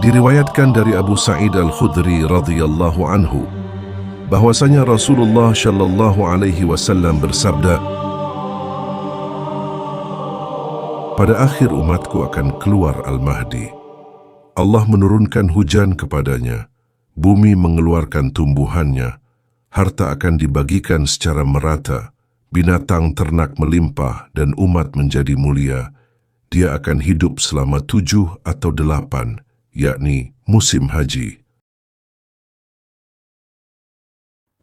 Diriwayatkan dari Abu Sa'id Al-Khudri radhiyallahu anhu bahwasanya Rasulullah shallallahu alaihi wasallam bersabda, "Pada akhir umatku akan keluar Al-Mahdi. Allah menurunkan hujan kepadanya, bumi mengeluarkan tumbuhannya, harta akan dibagikan secara merata, binatang ternak melimpah dan umat menjadi mulia. Dia akan hidup selama 7 atau 8, yakni musim haji."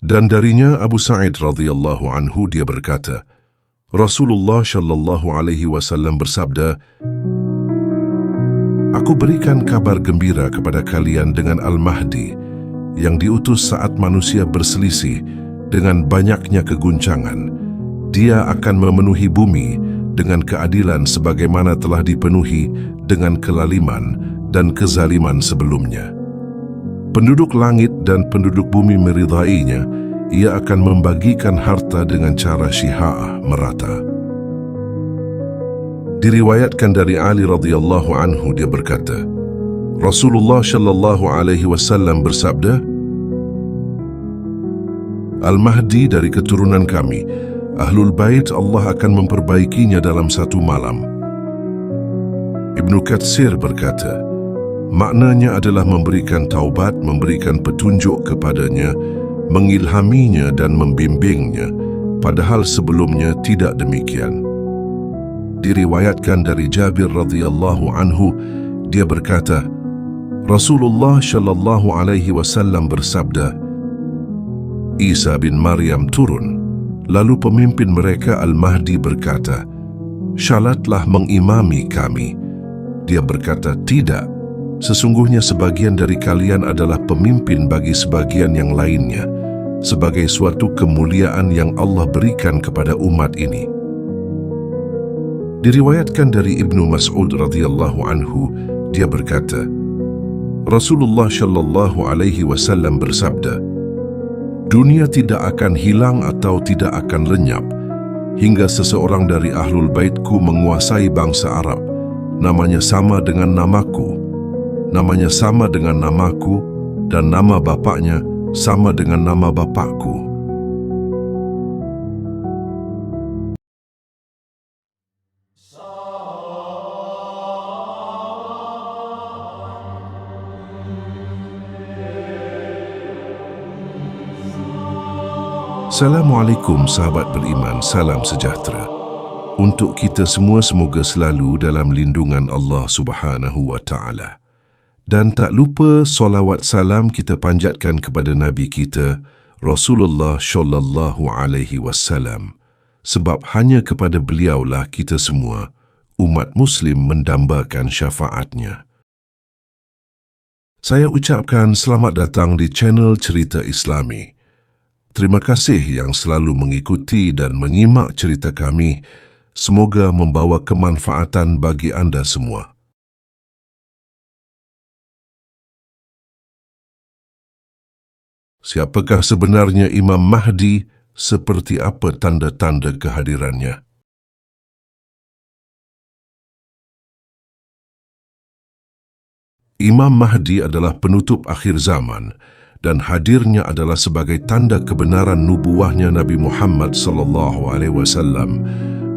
Dan darinya Abu Sa'id radhiyallahu anhu dia berkata, Rasulullah shallallahu alaihi wasallam bersabda, "Aku berikan kabar gembira kepada kalian dengan Al-Mahdi yang diutus saat manusia berselisih dengan banyaknya keguncangan. Dia akan memenuhi bumi dengan keadilan sebagaimana telah dipenuhi dengan kelaliman dan kezaliman sebelumnya. Penduduk langit dan penduduk bumi meridainya. Ia akan membagikan harta dengan cara syiha'ah merata." Diriwayatkan dari Ali radhiyallahu anhu dia berkata, Rasulullah shallallahu alaihi wasallam bersabda, "Al-Mahdi dari keturunan kami, Ahlul Bait Allah akan memperbaikinya dalam satu malam." Ibnu Katsir berkata, maknanya adalah memberikan taubat, memberikan petunjuk kepadanya, mengilhaminya dan membimbingnya, padahal sebelumnya tidak demikian. Diriwayatkan dari Jabir radhiyallahu anhu, dia berkata, Rasulullah shallallahu alaihi wasallam bersabda, "Isa bin Maryam turun, lalu pemimpin mereka Al-Mahdi berkata, 'Syalatlah mengimami kami.' Dia berkata, 'Tidak, sesungguhnya sebagian dari kalian adalah pemimpin bagi sebagian yang lainnya, sebagai suatu kemuliaan yang Allah berikan kepada umat ini." Diriwayatkan dari Ibnu Mas'ud radhiyallahu anhu, dia berkata, Rasulullah shallallahu alaihi wasallam bersabda, "Dunia tidak akan hilang atau tidak akan lenyap hingga seseorang dari Ahlul Baitku menguasai bangsa Arab. Namanya sama dengan namaku, namanya sama dengan namaku, dan nama bapaknya sama dengan nama bapakku." Assalamualaikum sahabat beriman, salam sejahtera. Untuk kita semua semoga selalu dalam lindungan Allah Subhanahu wa Ta'ala. Dan tak lupa solawat salam kita panjatkan kepada Nabi kita, Rasulullah Shallallahu Alaihi Wasallam. Sebab hanya kepada beliaulah kita semua, umat Muslim, mendambakan syafaatnya. Saya ucapkan selamat datang di channel Cerita Islami. Terima kasih yang selalu mengikuti dan menyimak cerita kami. Semoga membawa kemanfaatan bagi anda semua. Siapakah sebenarnya Imam Mahdi? Seperti apa tanda-tanda kehadirannya? Imam Mahdi adalah penutup akhir zaman, dan hadirnya adalah sebagai tanda kebenaran nubuahnya Nabi Muhammad SAW.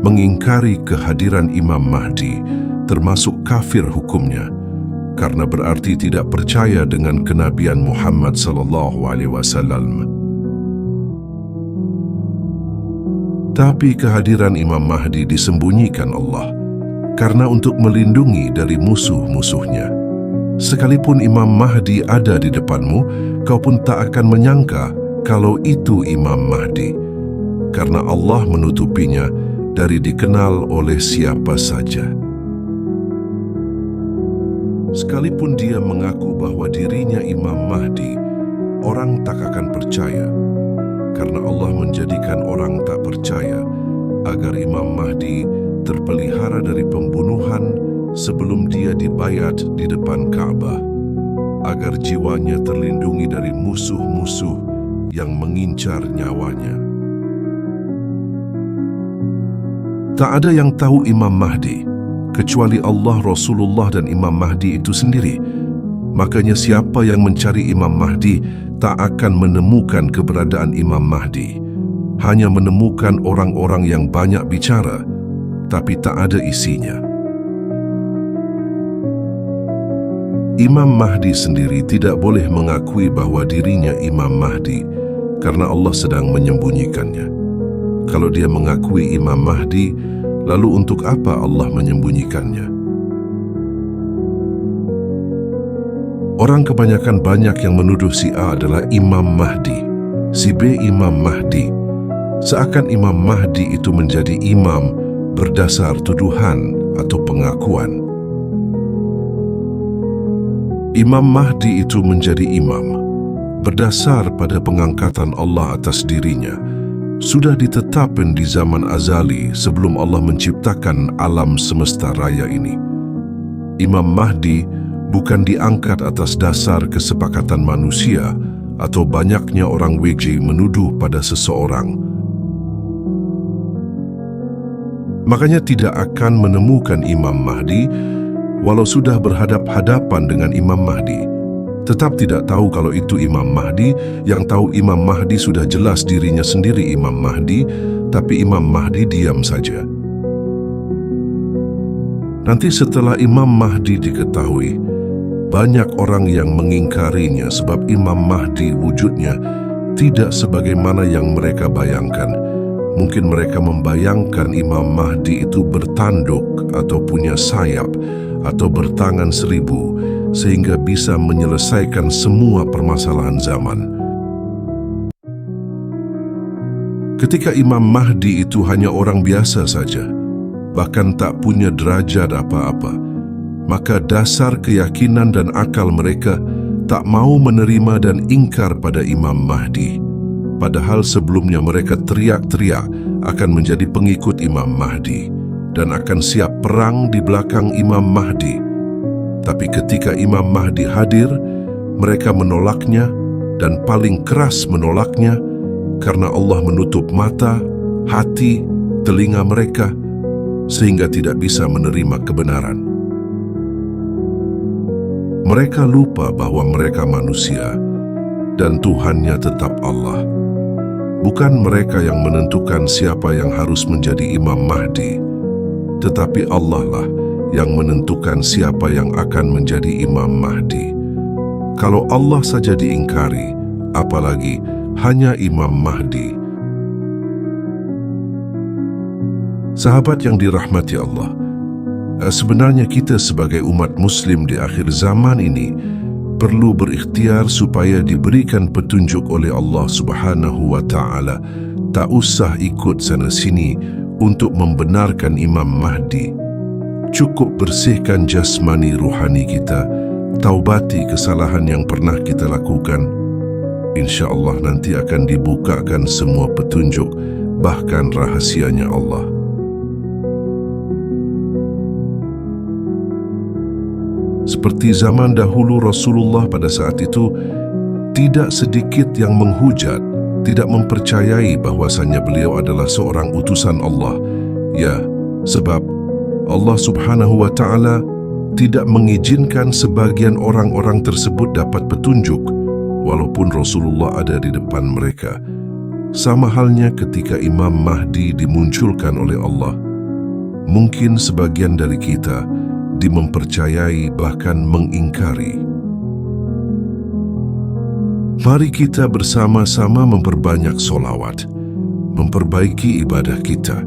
Mengingkari kehadiran Imam Mahdi termasuk kafir hukumnya, karena berarti tidak percaya dengan kenabian Muhammad SAW. Tapi kehadiran Imam Mahdi disembunyikan Allah karena untuk melindungi dari musuh-musuhnya. Sekalipun Imam Mahdi ada di depanmu, kau pun tak akan menyangka kalau itu Imam Mahdi, karena Allah menutupinya dari dikenal oleh siapa saja. Sekalipun dia mengaku bahwa dirinya Imam Mahdi, orang tak akan percaya, karena Allah menjadikan orang tak percaya agar Imam Mahdi terpelihara dari pembunuhan sebelum dia dibayat di depan Ka'bah, agar jiwanya terlindungi dari musuh-musuh yang mengincar nyawanya. Tak ada yang tahu Imam Mahdi, kecuali Allah, Rasulullah dan Imam Mahdi itu sendiri. Makanya siapa yang mencari Imam Mahdi tak akan menemukan keberadaan Imam Mahdi. Hanya menemukan orang-orang yang banyak bicara, tapi tak ada isinya. Imam Mahdi sendiri tidak boleh mengakui bahwa dirinya Imam Mahdi karena Allah sedang menyembunyikannya. Kalau dia mengakui Imam Mahdi, lalu untuk apa Allah menyembunyikannya? Orang kebanyakan banyak yang menuduh si A adalah Imam Mahdi, si B Imam Mahdi. Seakan Imam Mahdi itu menjadi imam berdasar tuduhan atau pengakuan. Imam Mahdi itu menjadi imam berdasar pada pengangkatan Allah atas dirinya. Sudah ditetapkan di zaman azali sebelum Allah menciptakan alam semesta raya ini. Imam Mahdi bukan diangkat atas dasar kesepakatan manusia atau banyaknya orang WJ menuduh pada seseorang. Makanya tidak akan menemukan Imam Mahdi walau sudah berhadap-hadapan dengan Imam Mahdi. Tetap tidak tahu kalau itu Imam Mahdi. Yang tahu Imam Mahdi sudah jelas dirinya sendiri Imam Mahdi, tapi Imam Mahdi diam saja. Nanti setelah Imam Mahdi diketahui, banyak orang yang mengingkarinya sebab Imam Mahdi wujudnya tidak sebagaimana yang mereka bayangkan. Mungkin mereka membayangkan Imam Mahdi itu bertanduk atau punya sayap atau bertangan 1000 sehingga bisa menyelesaikan semua permasalahan zaman. Ketika Imam Mahdi itu hanya orang biasa saja, bahkan tak punya derajat apa-apa, maka dasar keyakinan dan akal mereka tak mau menerima dan ingkar pada Imam Mahdi. Padahal sebelumnya mereka teriak-teriak akan menjadi pengikut Imam Mahdi dan akan siap perang di belakang Imam Mahdi. Tapi ketika Imam Mahdi hadir, mereka menolaknya dan paling keras menolaknya karena Allah menutup mata, hati, telinga mereka sehingga tidak bisa menerima kebenaran. Mereka lupa bahwa mereka manusia dan Tuhannya tetap Allah. Bukan mereka yang menentukan siapa yang harus menjadi Imam Mahdi, tetapi Allah lah yang menentukan siapa yang akan menjadi Imam Mahdi. Kalau Allah saja diingkari, apalagi hanya Imam Mahdi. Sahabat yang dirahmati Allah, sebenarnya kita sebagai umat Muslim di akhir zaman ini perlu berikhtiar supaya diberikan petunjuk oleh Allah Subhanahu wa Ta'ala. Tak usah ikut sana-sini untuk membenarkan Imam Mahdi. Cukup bersihkan jasmani ruhani kita, taubati kesalahan yang pernah kita lakukan. Insya Allah nanti akan dibukakan semua petunjuk, bahkan rahasianya Allah. Seperti zaman dahulu Rasulullah pada saat itu, tidak sedikit yang menghujat, tidak mempercayai bahwasannya beliau adalah seorang utusan Allah. Ya, sebab Allah Subhanahu wa Ta'ala tidak mengizinkan sebagian orang-orang tersebut dapat petunjuk, walaupun Rasulullah ada di depan mereka. Sama halnya ketika Imam Mahdi dimunculkan oleh Allah. Mungkin sebagian dari kita mempercayai bahkan mengingkari. Mari kita bersama-sama memperbanyak solawat, memperbaiki ibadah kita.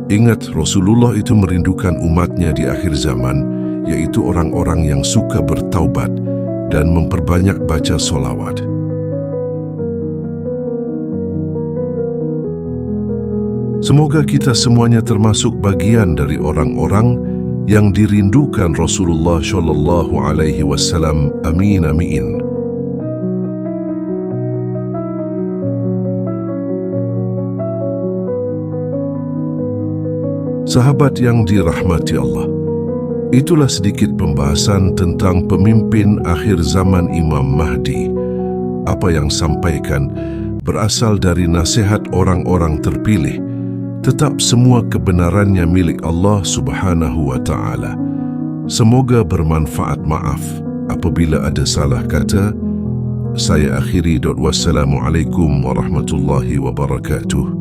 Ingat, Rasulullah itu merindukan umatnya di akhir zaman, yaitu orang-orang yang suka bertaubat dan memperbanyak baca solawat. Semoga kita semuanya termasuk bagian dari orang-orang yang dirindukan Rasulullah Shallallahu Alaihi Wasallam. Amin, amin. Sahabat yang dirahmati Allah, itulah sedikit pembahasan tentang pemimpin akhir zaman Imam Mahdi. Apa yang sampaikan berasal dari nasihat orang-orang terpilih, Tetap semua kebenarannya milik Allah Subhanahu wa Ta'ala. Semoga bermanfaat. Maaf apabila ada salah kata. Saya akhiri. Wassalamualaikum warahmatullahi wabarakatuh.